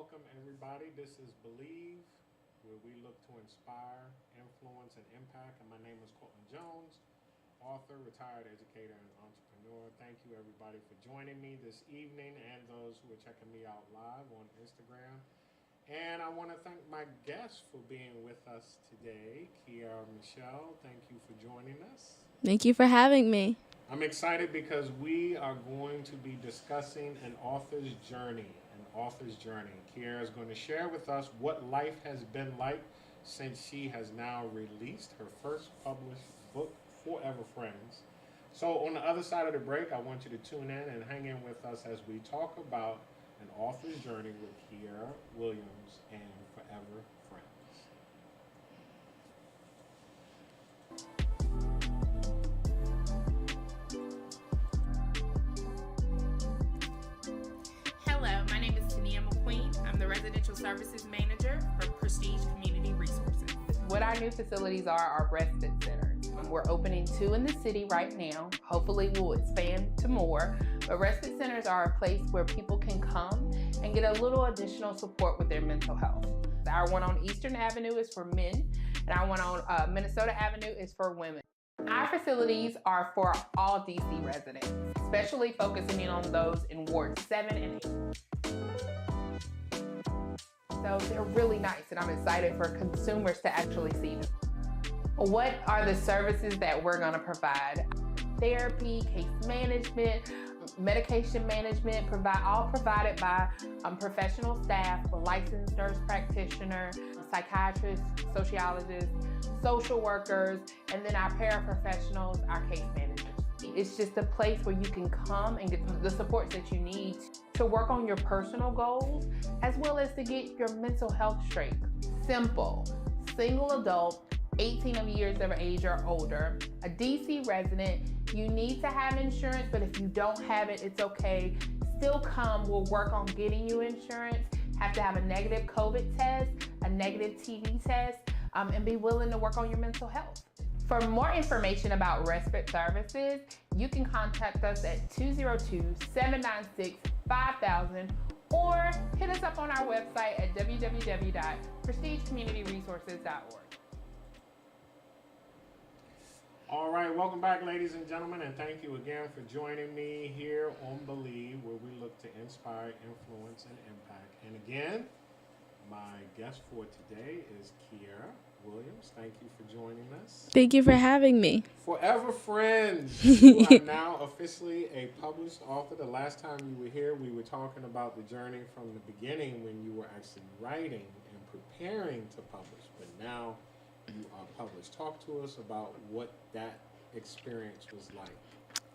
welcome everybody. This is Believe, where we look to inspire, influence, and impact. And my name is Colton Jones, author, retired educator, and entrepreneur. Thank you everybody for joining me this evening and those who are checking me out live on Instagram. And I want to thank my guests for being with us today, Kiara Michelle. Thank you for joining us. Thank you for having me. I'm excited because we are going to be discussing an author's journey. An author's journey. Kiara is going to share with us what life has been like since she has now released her first published book, Forever Friends. So, on the other side of the break, I want you to tune in and hang in with us as we talk about an author's journey with Kiara Williams and Forever Friends. Hello, my name is Tania McQueen. I'm the Residential Services Manager for Prestige Community Resources. What our new facilities are respite centers. We're opening 2 in the city right now. Hopefully we'll expand to more. But respite centers are a place where people can come and get a little additional support with their mental health. Our one on Eastern Avenue is for men, and our one on Minnesota Avenue is for women. Our facilities are for all DC residents, especially focusing in on those in Ward 7 and 8. So they're really nice, and I'm excited for consumers to actually see them. What are the services that we're going to provide? Therapy, case management, medication management, all provided by professional staff, a licensed nurse practitioner, psychiatrists, sociologists, social workers, and then our paraprofessionals, our case managers. It's just a place where you can come and get the support that you need to work on your personal goals, as well as to get your mental health straight. Simple, single adult, 18 years of age or older, a DC resident. You need to have insurance, but if you don't have it, it's okay. Still come, we'll work on getting you insurance. Have to have a negative COVID test, a negative TB test, and be willing to work on your mental health. For more information about respite services, you can contact us at 202-796-5000 or hit us up on our website at www.prestigecommunityresources.org. All right, welcome back, ladies and gentlemen, and thank you again for joining me here on Believe, where we look to inspire, influence, and impact. And again, my guest for today is Kiara Williams. Thank you for joining us. Thank you for having me. Forever Friends, you are now officially a published author. The last time you were here, we were talking about the journey from the beginning when you were actually writing and preparing to publish, but now you are published. Talk to us about what that experience was like.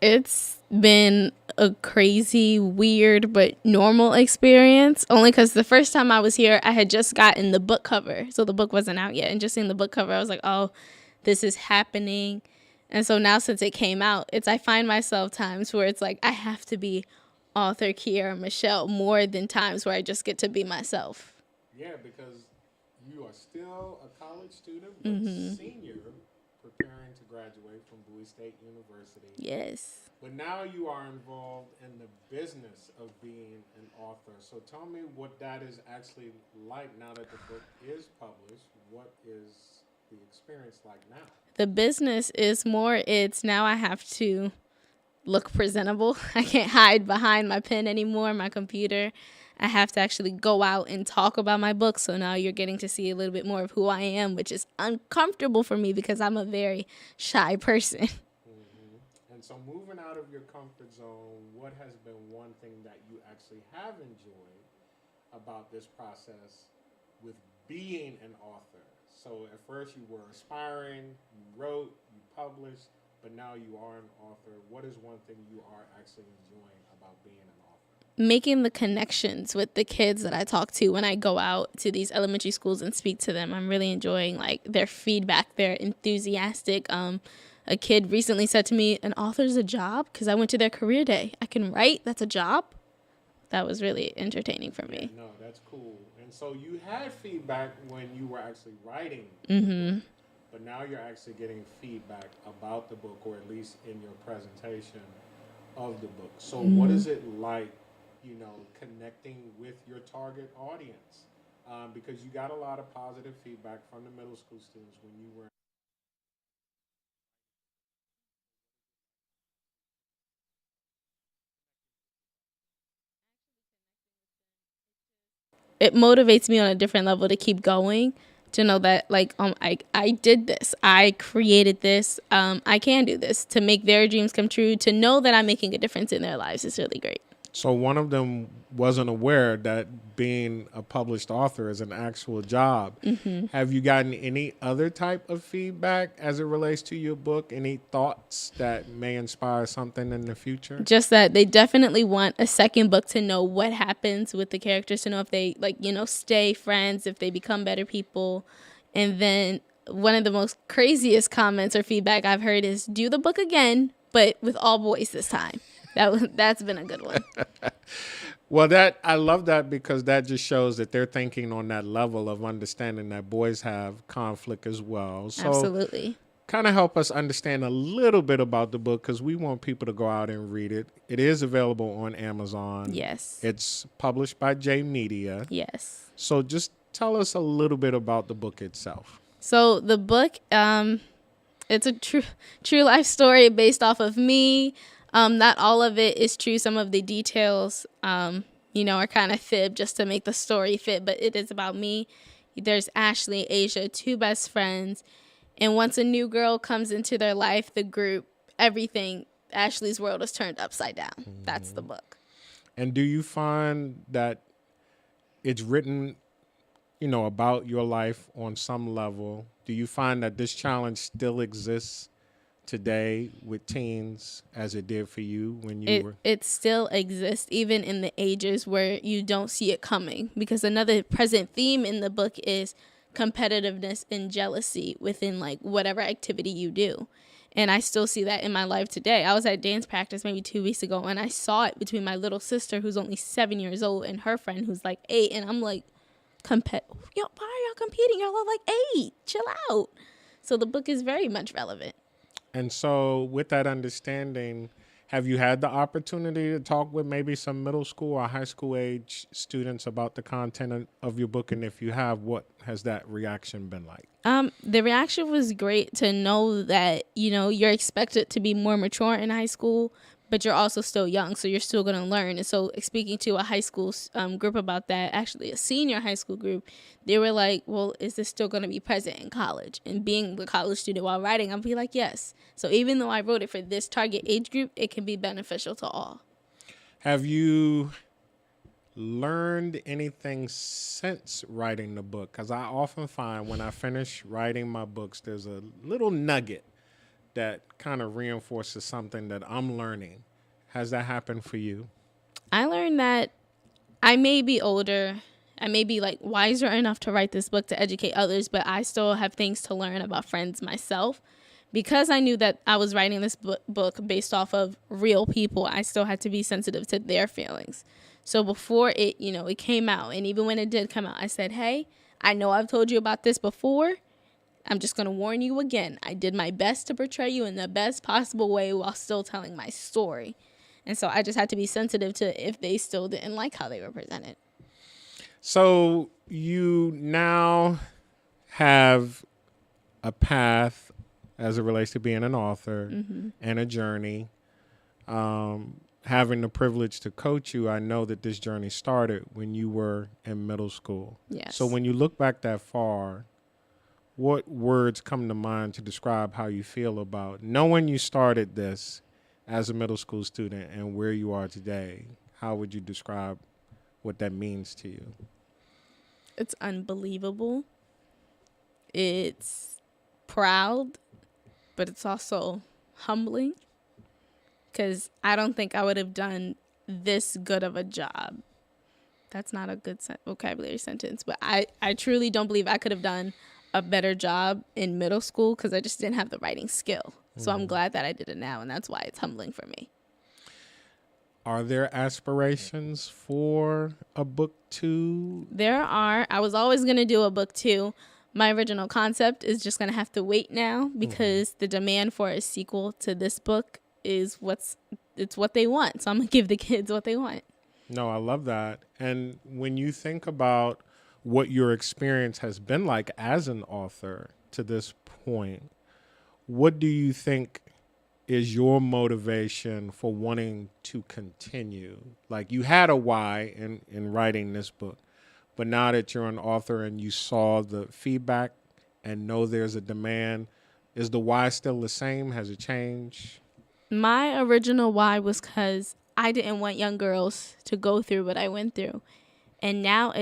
It's been a crazy, weird, but normal experience. Only because the first time I was here, I had just gotten the book cover. So the book wasn't out yet. And just seeing the book cover, I was like, oh, this is happening. And so now since it came out, I find myself times where it's like I have to be author Kiara Michelle more than times where I just get to be myself. Yeah, because you are still a college student, but senior, preparing to graduate from Bowie State University. Yes. But now you are involved in the business of being an author. So tell me what that is actually like now that the book is published. What is the experience like now? The business is more, it's now I have to look presentable. I can't hide behind my pen anymore, my computer. I have to actually go out and talk about my book. So now you're getting to see a little bit more of who I am, which is uncomfortable for me because I'm a very shy person. And so moving out of your comfort zone, what has been one thing that you actually have enjoyed about this process with being an author? So at first you were aspiring, you wrote, you published, but now you are an author. What is one thing you are actually enjoying about being an author? Making the connections with the kids that I talk to when I go out to these elementary schools and speak to them. I'm really enjoying like their feedback. They're enthusiastic. A kid recently said to me, an author's a job? Because I went to their career day. I can write? That's a job? That was really entertaining for me. No, that's cool. And so you had feedback when you were actually writing, but now you're actually getting feedback about the book, or at least in your presentation of the book. So what is it like connecting with your target audience, because you got a lot of positive feedback from the middle school students when you were. It motivates me on a different level to keep going, to know that like I did this, I created this, I can do this, to make their dreams come true, to know that I'm making a difference in their lives is really great. So one of them wasn't aware that being a published author is an actual job. Have you gotten any other type of feedback as it relates to your book? Any thoughts that may inspire something in the future? Just that they definitely want a second book to know what happens with the characters, to know if they stay friends, if they become better people. And then one of the most craziest comments or feedback I've heard is do the book again, but with all boys this time. That's been a good one. Well, I love that, because that just shows that they're thinking on that level of understanding that boys have conflict as well. So Absolutely. kind of help us understand a little bit about the book, because we want people to go out and read it. It is available on Amazon. Yes. It's published by J Media. Yes. So just tell us a little bit about the book itself. So the book, it's a true life story based off of me. Not all of it is true. Some of the details, are kind of fib just to make the story fit, but it is about me. There's Ashley, Asia, two best friends. And once a new girl comes into their life, the group, everything, Ashley's world is turned upside down. That's the book. And do you find that it's written, about your life on some level? Do you find that this challenge still exists today with teens as it did for you when you were? It still exists, even in the ages where you don't see it coming, because another present theme in the book is competitiveness and jealousy within like whatever activity you do. And I still see that in my life today. I was at dance practice maybe 2 weeks ago, and I saw it between my little sister, who's only 7 years old, and her friend, who's like 8. And I'm like, why are y'all competing? Y'all are like 8. Chill out. So the book is very much relevant. And so with that understanding, have you had the opportunity to talk with maybe some middle school or high school age students about the content of your book? And if you have, what has that reaction been like? The reaction was great, to know that, you're expected to be more mature in high school, but you're also still young, so you're still going to learn. And so speaking to a high school group about that, actually a senior high school group, they were like, well, is this still going to be present in college? And being a college student while writing, I'll be like, yes. So even though I wrote it for this target age group, it can be beneficial to all. Have you learned anything since writing the book? Because I often find when I finish writing my books, there's a little nugget that kind of reinforces something that I'm learning. Has that happened for you? I learned that I may be older, I may be like wiser enough to write this book to educate others, but I still have things to learn about friends myself. Because I knew that I was writing this book based off of real people, I still had to be sensitive to their feelings. So before it came out, and even when it did come out, I said, hey, I know I've told you about this before. I'm just going to warn you again. I did my best to portray you in the best possible way while still telling my story. And so I just had to be sensitive to if they still didn't like how they were presented. So you now have a path as it relates to being an author and a journey. Having the privilege to coach you, I know that this journey started when you were in middle school. Yes. So when you look back that far, what words come to mind to describe how you feel about knowing you started this as a middle school student and where you are today? How would you describe what that means to you? It's unbelievable. It's proud, but it's also humbling, because I don't think I would have done this good of a job. That's not a good vocabulary sentence, but I truly don't believe I could have done a better job in middle school, because I just didn't have the writing skill. So I'm glad that I did it now, and that's why it's humbling for me. Are there aspirations for a book 2? There are. I was always going to do a book 2. My original concept is just going to have to wait now, because the demand for a sequel to this book is what they want. So I'm going to give the kids what they want. No, I love that. And when you think about what your experience has been like as an author to this point, what do you think is your motivation for wanting to continue? Like, you had a why in writing this book, but now that you're an author and you saw the feedback and know there's a demand, is the why still the same? Has it changed? My original why was because I didn't want young girls to go through what I went through. And now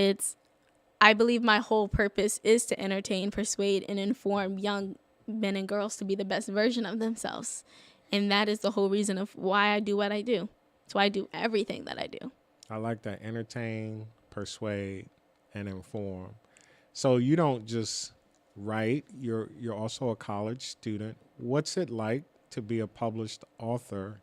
I believe my whole purpose is to entertain, persuade, and inform young men and girls to be the best version of themselves. And that is the whole reason of why I do what I do. That's why I do everything that I do. I like that. Entertain, persuade, and inform. So you don't just write, you're also a college student. What's it like to be a published author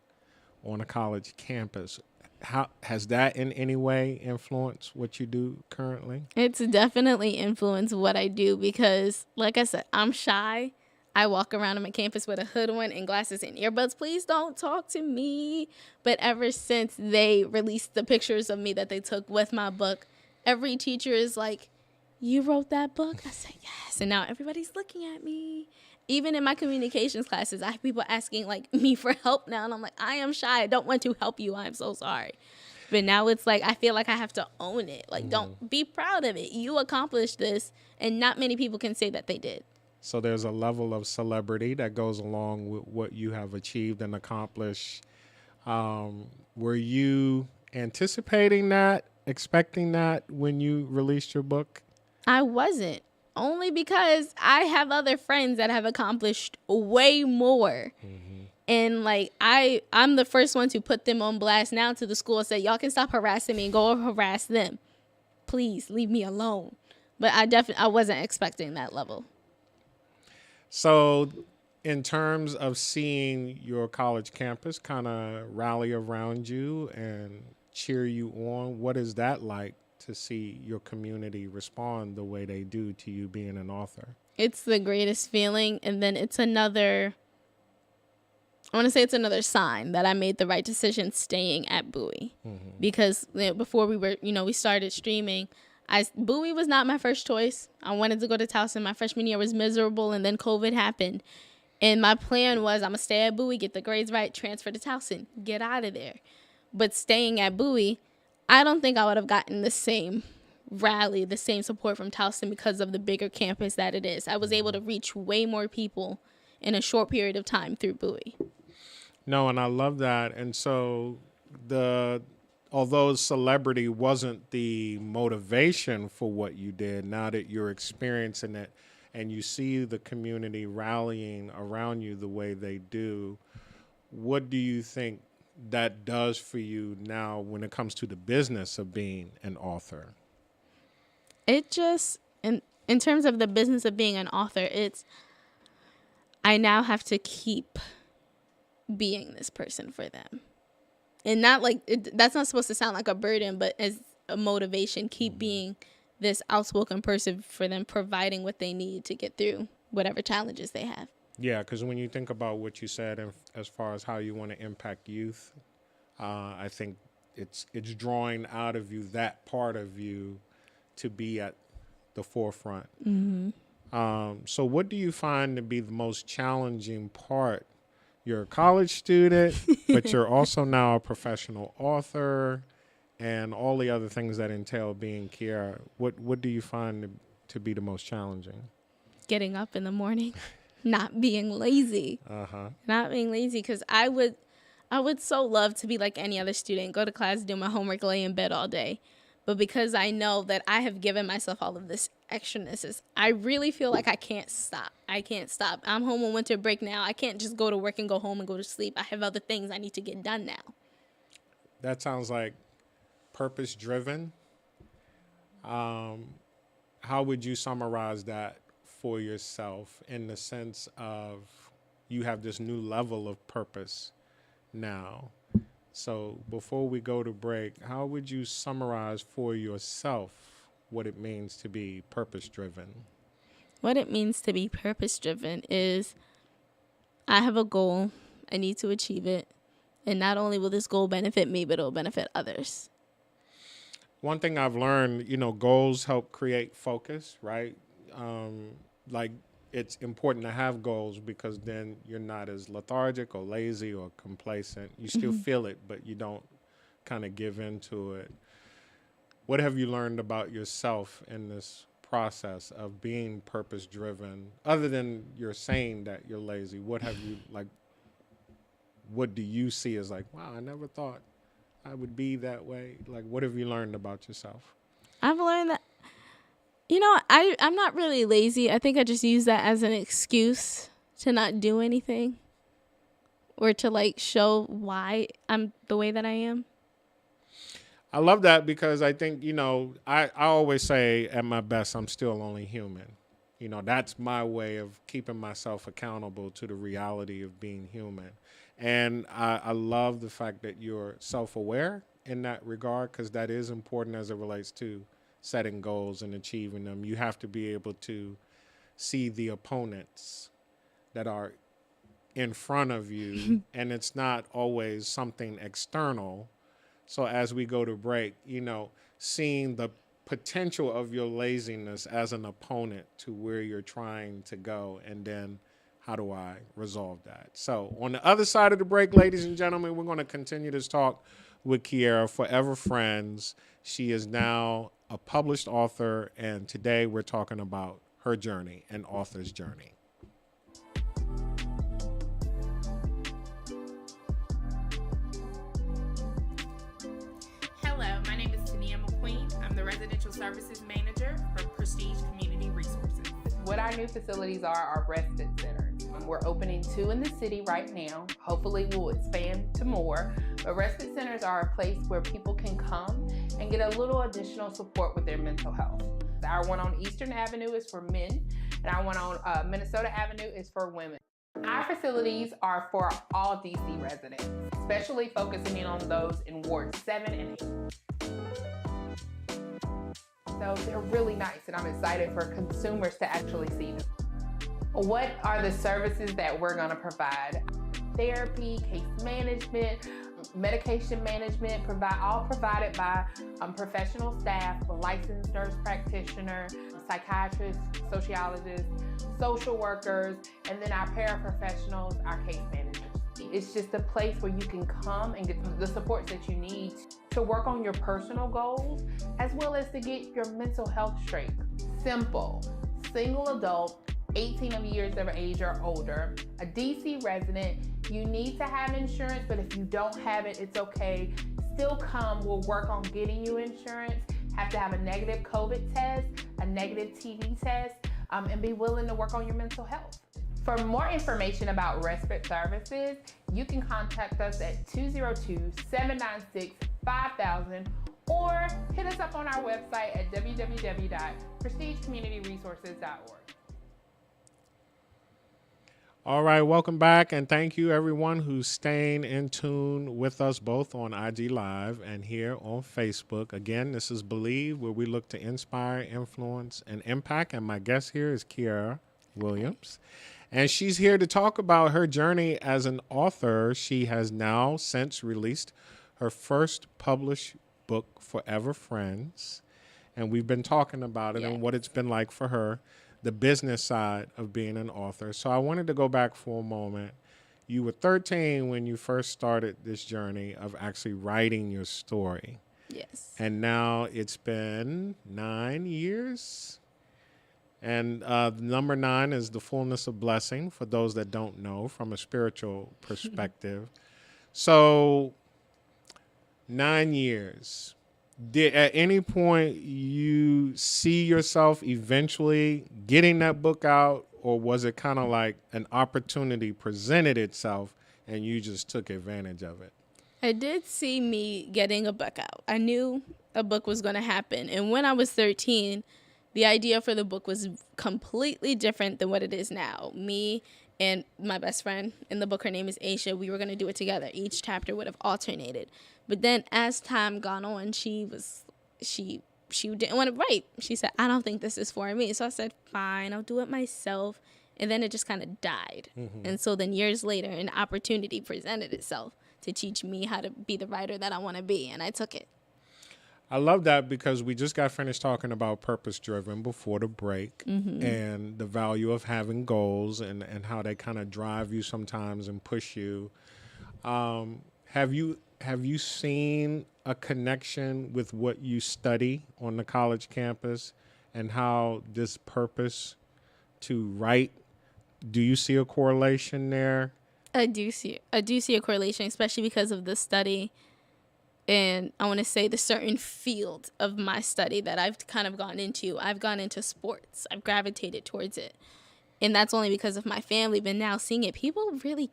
on a college campus? How has that in any way influenced what you do currently? It's definitely influenced what I do because, like I said, I'm shy. I walk around on my campus with a hood on and glasses and earbuds. Please don't talk to me. But ever since they released the pictures of me that they took with my book, every teacher is like, "You wrote that book?" I said, "Yes." And now everybody's looking at me. Even in my communications classes, I have people asking like me for help now. And I'm like, I am shy. I don't want to help you. I'm so sorry. But now it's like, I feel like I have to own it. Like, don't be proud of it. You accomplished this. And not many people can say that they did. So there's a level of celebrity that goes along with what you have achieved and accomplished. Were you anticipating that, expecting that when you released your book? I wasn't. Only because I have other friends that have accomplished way more. And like I'm the first one to put them on blast now to the school and say, y'all can stop harassing me and go harass them. Please leave me alone. But I wasn't expecting that level. So in terms of seeing your college campus kind of rally around you and cheer you on, what is that like to see your community respond the way they do to you being an author? It's the greatest feeling. And then it's another sign that I made the right decision staying at Bowie. Because before we started streaming, Bowie was not my first choice. I wanted to go to Towson. My freshman year was miserable, and then COVID happened. And my plan was I'm going to stay at Bowie, get the grades right, transfer to Towson, get out of there. But staying at Bowie, I don't think I would have gotten the same rally, the same support from Towson because of the bigger campus that it is. I was able to reach way more people in a short period of time through Bowie. No, and I love that. And so although celebrity wasn't the motivation for what you did, now that you're experiencing it and you see the community rallying around you the way they do, what do you think that does for you now when it comes to the business of being an author? It just, in terms of the business of being an author, I now have to keep being this person for them. And not like, that's not supposed to sound like a burden, but as a motivation, keep being this outspoken person for them, providing what they need to get through whatever challenges they have. Yeah, because when you think about what you said and as far as how you want to impact youth, I think it's drawing out of you that part of you to be at the forefront. So what do you find to be the most challenging part? You're a college student, but you're also now a professional author and all the other things that entail being Kiara. What do you find to be the most challenging? Getting up in the morning, not being lazy. Not being lazy, because I would so love to be like any other student, go to class, do my homework, lay in bed all day. But because I know that I have given myself all of this extraness, I really feel like I can't stop. I'm home on winter break now. I can't just go to work and go home and go to sleep. I have other things I need to get done now. That sounds like purpose-driven. How would you summarize that for yourself in the sense of you have this new level of purpose now? So before we go to break, how would you summarize for yourself what it means to be purpose-driven? What it means to be purpose-driven is I have a goal. I need to achieve it. And not only will this goal benefit me, but it will benefit others. One thing I've learned, goals help create focus, right? Like it's important to have goals because then you're not as lethargic or lazy or complacent. You still feel it, but you don't kind of give into it. What have you learned about yourself in this process of being purpose driven? Other than you're saying that you're lazy, what have you what do you see as like, wow, I never thought I would be that way? Like, what have you learned about yourself? I've learned that, I'm not really lazy. I think I just use that as an excuse to not do anything or to show why I'm the way that I am. I love that because I think, I always say at my best, I'm still only human. That's my way of keeping myself accountable to the reality of being human. And I love the fact that you're self-aware in that regard because that is important as it relates to setting goals and achieving them. You have to be able to see the opponents that are in front of you, and it's not always something external. So as we go to break, seeing the potential of your laziness as an opponent to where you're trying to go, and then how do I resolve that? So on the other side of the break, ladies and gentlemen, we're going to continue this talk with Kiera, Forever Friends. She is now a published author, and today we're talking about her journey, an author's journey. Hello, my name is Tania McQueen. I'm the Residential Services Manager for Prestige Community Resources. What our new facilities are respite centers. We're opening 2 in the city right now. Hopefully we'll expand to more. But respite centers are a place where people can come and get a little additional support with their mental health. Our one on Eastern Avenue is for men, and our one on Minnesota Avenue is for women. Our facilities are for all DC residents, especially focusing in on those in Ward 7 and 8. So they're really nice, and I'm excited for consumers to actually see them. What are the services that we're going to provide? Therapy, case management, medication management, all provided by professional staff, a licensed nurse practitioner, psychiatrists, sociologists, social workers, and then our paraprofessionals, our case managers. It's just a place where you can come and get the supports that you need to work on your personal goals, as well as to get your mental health straight. Simple, single adult, 18 years of age or older, a DC resident. You need to have insurance, but if you don't have it, it's okay. Still come, we'll work on getting you insurance. Have to have a negative COVID test, a negative TB test, and be willing to work on your mental health. For more information about respite services, you can contact us at 202-796-5000 or hit us up on our website at www.prestigecommunityresources.org. All right, welcome back, and thank you everyone who's staying in tune with us both on IG Live and here on Facebook. Again, this is Believe, where we look to inspire, influence, and impact, and my guest here is Kiera Williams, and she's here to talk about her journey as an author. She has now since released her first published book, Forever Friends, and we've been talking about it and what it's been like for her, the business side of being an author. So I wanted to go back for a moment. You were 13 when you first started this journey of actually writing your story. Yes. And now it's been 9 years. And number 9 is the fullness of blessing, for those that don't know, from a spiritual perspective. So 9 years. Did at any point you see yourself eventually getting that book out, or was it kind of like an opportunity presented itself and you just took advantage of it? I did see me getting a book out. I knew a book was going to happen. And when I was 13, the idea for the book was completely different than what it is now. Me and my best friend in the book, her name is Aisha, we were going to do it together. Each chapter would have alternated. But then as time gone on, she didn't want to write. She said, I don't think this is for me. So I said, fine, I'll do it myself. And then it just kind of died. Mm-hmm. And so then years later, an opportunity presented itself to teach me how to be the writer that I want to be. And I took it. I love that because we just got finished talking about purpose driven before the break and the value of having goals and how they kind of drive you sometimes and push you. Have you seen a connection with what you study on the college campus and how this purpose to write, do you see a correlation there? I do see a correlation, especially because of the study, and I want to say the certain field of my study that I've kind of gone into. I've gone into sports. I've gravitated towards it, and that's only because of my family. But now seeing it, people really,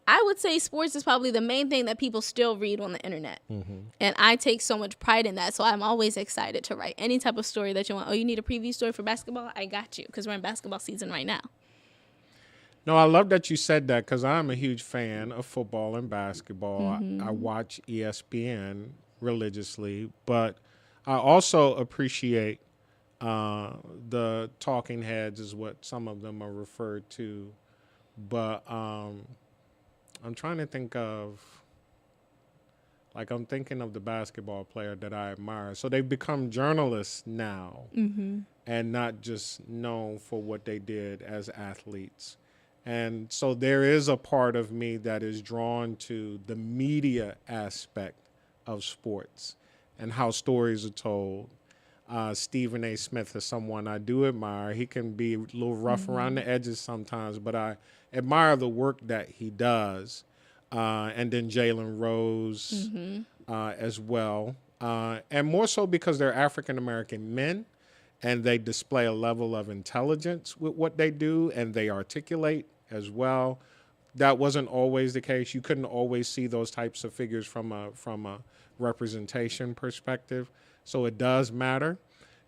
I would say sports is probably the main thing that people still read on the internet, and I take so much pride in that. So I'm always excited to write any type of story that you want. Oh, you need a preview story for basketball? I got you, because we're in basketball season right now. No, I love that you said that because I'm a huge fan of football and basketball. I watch ESPN religiously, but I also appreciate the talking heads is what some of them are referred to. But I'm trying to think of, I'm thinking of the basketball player that I admire. So they've become journalists now and not just known for what they did as athletes. And so there is a part of me that is drawn to the media aspect of sports and how stories are told. Stephen A. Smith is someone I do admire. He can be a little rough around the edges sometimes, but I admire the work that he does. And then Jalen Rose as well. And more so because they're African-American men and they display a level of intelligence with what they do and they articulate as well. That wasn't always the case. You couldn't always see those types of figures from a representation perspective. So it does matter.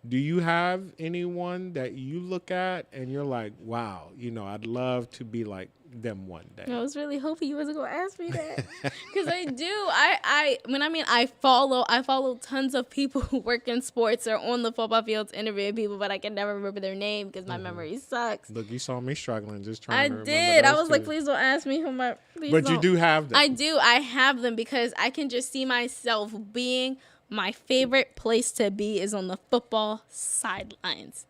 Do you have anyone that you look at and you're like, wow, I'd love to be like them one day? I was really hoping you wasn't gonna ask me that, because I do. I follow tons of people who work in sports or on the football fields interviewing people, but I can never remember their name because my memory sucks. Look, you saw me struggling just trying to remember. I did. I was two. like, please don't ask me who my. But you do have them. I do. I have them because I can just see myself being. My favorite place to be is on the football sidelines.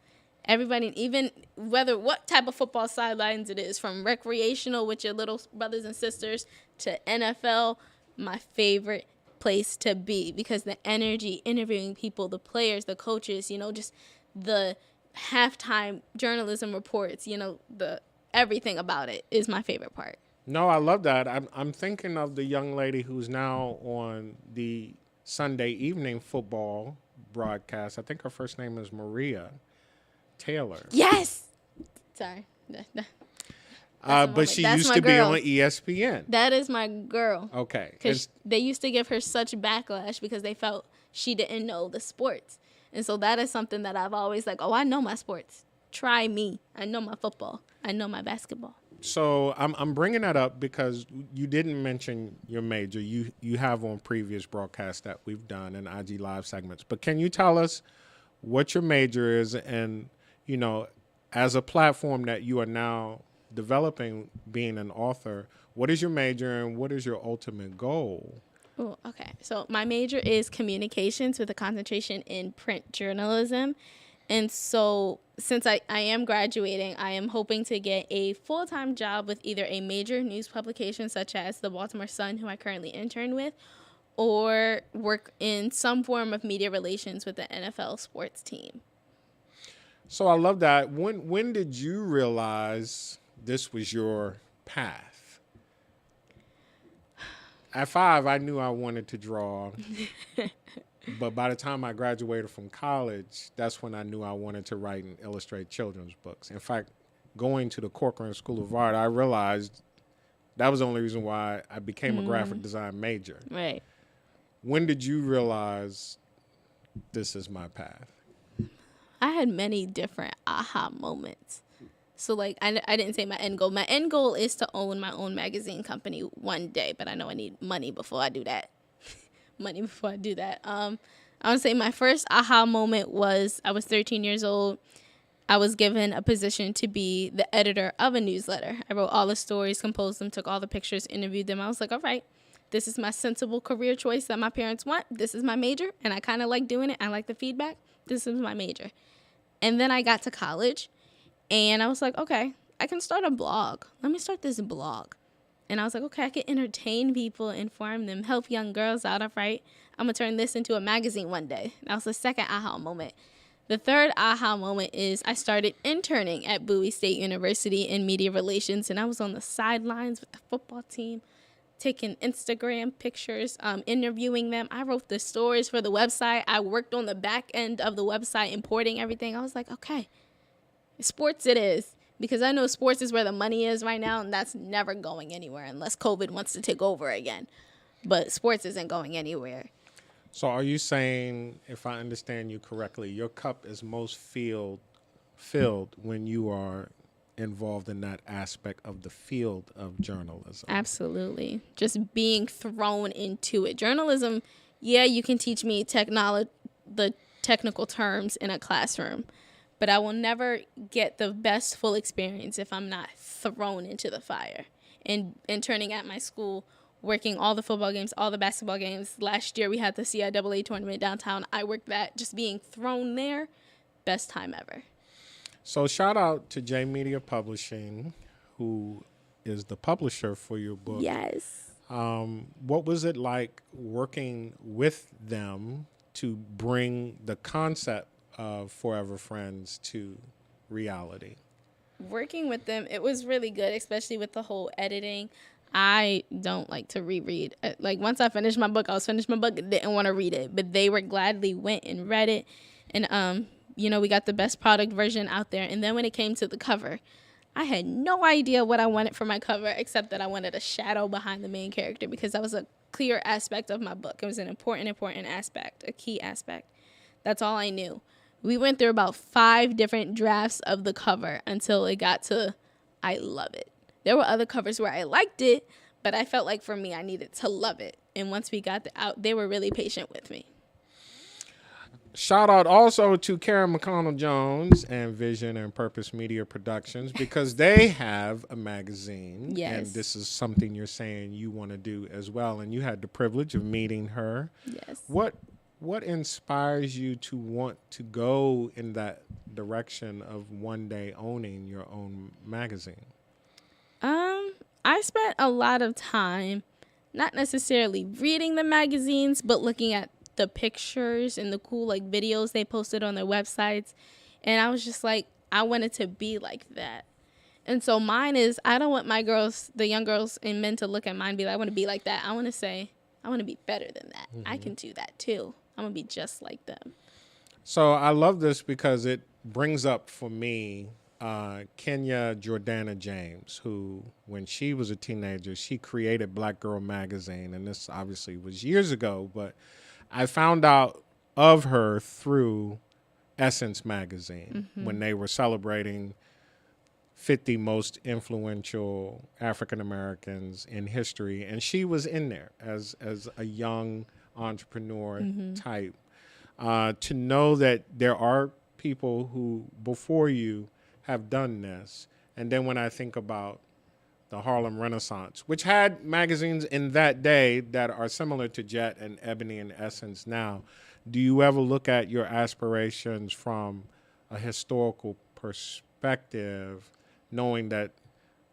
Everybody, even what type of football sidelines it is, from recreational with your little brothers and sisters to NFL, my favorite place to be, because the energy, interviewing people, the players, the coaches, just the halftime journalism reports, the everything about it is my favorite part. No, I love that. I'm thinking of the young lady who's now on the Sunday evening football broadcast. I think her first name is Maria Taylor. Yes. Sorry. But she used to be on ESPN. That is my girl. Okay. Because they used to give her such backlash because they felt she didn't know the sports. And so that is something that I've always I know my sports. Try me. I know my football. I know my basketball. So I'm bringing that up because you didn't mention your major. You have on previous broadcasts that we've done in IG Live segments. But can you tell us what your major is and, as a platform that you are now developing being an author, what is your major and what is your ultimate goal? Oh, okay. So my major is communications with a concentration in print journalism. And so since I am graduating, I am hoping to get a full-time job with either a major news publication such as the Baltimore Sun, who I currently intern with, or work in some form of media relations with the NFL sports team. So I love that. When did you realize this was your path? At 5, I knew I wanted to draw. But by the time I graduated from college, that's when I knew I wanted to write and illustrate children's books. In fact, going to the Corcoran School of Art, I realized that was the only reason why I became a graphic design major. Right. When did you realize this is my path? I had many different aha moments. So, I didn't say my end goal. My end goal is to own my own magazine company one day, but I know I need money before I do that. I would say my first aha moment was I was 13 years old. I was given a position to be the editor of a newsletter. I wrote all the stories, composed them, took all the pictures, interviewed them. I was like, all right, this is my sensible career choice that my parents want. This is my major, and I kind of like doing it. I like the feedback. This is my major. And then I got to college, and I was like, okay, I can start a blog. Let me start this blog. And I was like, okay, I can entertain people, inform them, help young girls out. All right, I'm going to turn this into a magazine one day. That was the second aha moment. The third aha moment is I started interning at Bowie State University in media relations, and I was on the sidelines with the football team, taking Instagram pictures, interviewing them. I wrote the stories for the website. I worked on the back end of the website, importing everything. I was like, okay, sports it is, because I know sports is where the money is right now, and that's never going anywhere unless COVID wants to take over again. But sports isn't going anywhere. So are you saying, if I understand you correctly, your cup is most filled when you are involved in that aspect of the field of journalism? Absolutely. Just being thrown into it. Journalism, yeah, you can teach me the technical terms in a classroom, but I will never get the best full experience if I'm not thrown into the fire. And interning at my school, working all the football games, all the basketball games. Last year we had the CIAA tournament downtown. I worked that. Just being thrown there, best time ever. So shout out to J Media Publishing, who is the publisher for your book. Yes. What was it like working with them to bring the concept of Forever Friends to reality? Working with them, it was really good, especially with the whole editing. I don't like to reread. Like, once I finished my book, didn't want to read it, but they were gladly went and read it. And, we got the best product version out there. And then when it came to the cover, I had no idea what I wanted for my cover, except that I wanted a shadow behind the main character, because that was a clear aspect of my book. It was an important aspect, a key aspect. That's all I knew. We went through about 5 different drafts of the cover until it got to, I love it. There were other covers where I liked it, but I felt like for me, I needed to love it. And once we got out, they were really patient with me. Shout out also to Karen McConnell Jones and Vision and Purpose Media Productions, because they have a magazine. Yes. And this is something you're saying you want to do as well. And you had the privilege of meeting her. Yes. What inspires you to want to go in that direction of one day owning your own magazine? I spent a lot of time not necessarily reading the magazines, but looking at the pictures and the cool videos they posted on their websites. And I was just like, I wanted to be like that. And so mine is, I don't want the young girls and men to look at mine and be like, I want to be like that. I want to say, I want to be better than that. Mm-hmm. I can do that too. I'm going to be just like them. So I love this because it brings up for me Kenya Jordana James, who, when she was a teenager, she created Black Girl Magazine. And this obviously was years ago, but I found out of her through Essence Magazine, mm-hmm. when they were celebrating 50 most influential African Americans in history. And she was in there as a young entrepreneur mm-hmm. type. To know that there are people who before you have done this. And then when I think about the Harlem Renaissance, which had magazines in that day that are similar to Jet and Ebony and Essence now, do you ever look at your aspirations from a historical perspective, knowing that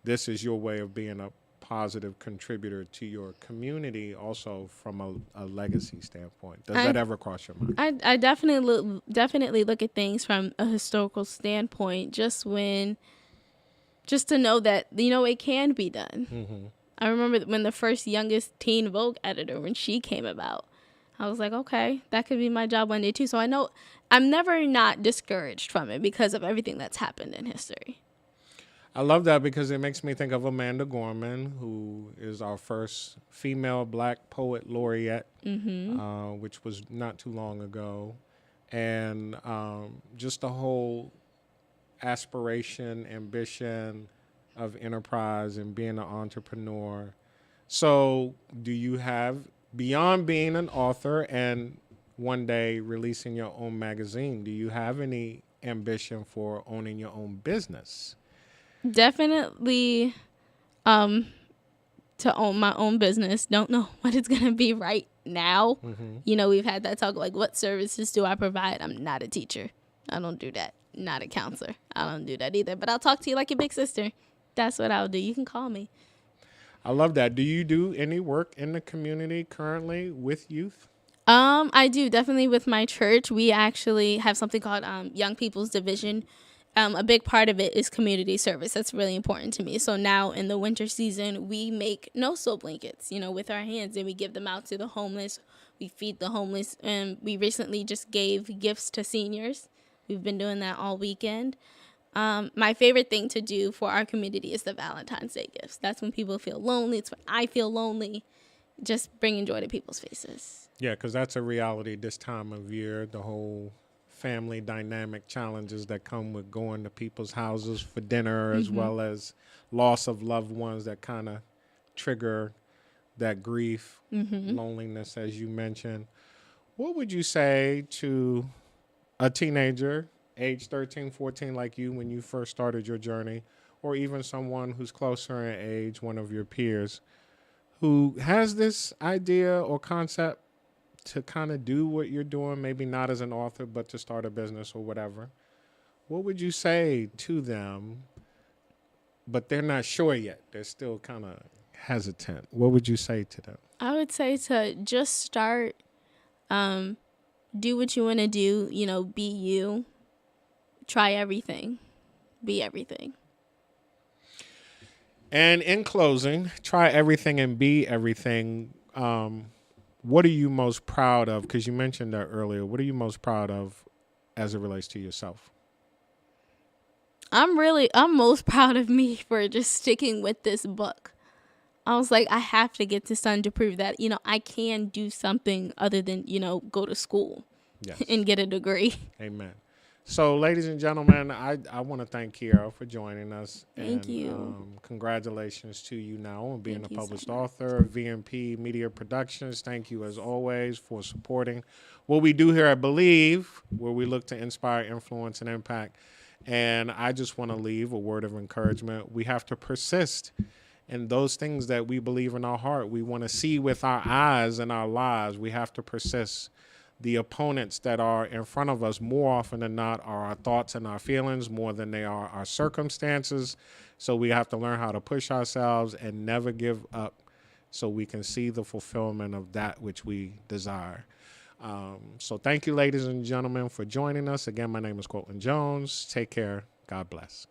this is your way of being a positive contributor to your community, also from a legacy standpoint? Does that ever cross your mind? I definitely look at things from a historical standpoint, just to know that, it can be done. Mm-hmm. I remember when the first youngest teen Vogue editor, when she came about, I was like, okay, that could be my job one day too. So I know I'm never not discouraged from it because of everything that's happened in history. I love that because it makes me think of Amanda Gorman, who is our first female Black poet laureate, mm-hmm. Which was not too long ago. And just the whole aspiration, ambition of enterprise and being an entrepreneur. So do you have, beyond being an author and one day releasing your own magazine, do you have any ambition for owning your own business? Definitely to own my own business. Don't know what it's going to be right now. You know, we've had that talk, like, what services do I provide? I'm not a teacher. I don't do that. Not a counselor. I don't do that either. But I'll talk to you like your big sister. That's what I'll do. You can call me. I love that. Do you do any work in the community currently with youth? I do, definitely with my church. We actually have something called Young People's Division. A big part of it is community service. That's really important to me. So now in the winter season, we make no-sew blankets, with our hands, and we give them out to the homeless. We feed the homeless, and we recently just gave gifts to seniors. We've been doing that all weekend. My favorite thing to do for our community is the Valentine's Day gifts. That's when people feel lonely. It's when I feel lonely. Just bringing joy to people's faces. Yeah, because that's a reality this time of year, the whole family dynamic challenges that come with going to people's houses for dinner, as well as loss of loved ones that kind of trigger that grief, loneliness, as you mentioned. What would you say to a teenager, age 13, 14, like you, when you first started your journey, or even someone who's closer in age, one of your peers, who has this idea or concept to kind of do what you're doing, maybe not as an author, but to start a business or whatever? What would you say to them? But they're not sure yet. They're still kind of hesitant. What would you say to them? I would say to just start, do what you want to do, be you, try everything, be everything. And in closing, try everything and be everything. What are you most proud of? Because you mentioned that earlier. What are you most proud of as it relates to yourself? I'm most proud of me for just sticking with this book. I was like, I have to get this done to prove that, I can do something other than, go to school and get a degree. Amen. So, ladies and gentlemen, I want to thank Kiara for joining us. Thank you. Congratulations to you now on being Thank a you published so much. author of VMP Media Productions. Thank you, as always, for supporting what we do here at Believe, where we look to inspire, influence, and impact. And I just want to leave a word of encouragement. We have to persist in those things that we believe in our heart. We want to see with our eyes in our lives. We have to persist. The opponents that are in front of us more often than not are our thoughts and our feelings more than they are our circumstances. So we have to learn how to push ourselves and never give up so we can see the fulfillment of that which we desire. So thank you, ladies and gentlemen, for joining us. Again, my name is Colton Jones. Take care. God bless.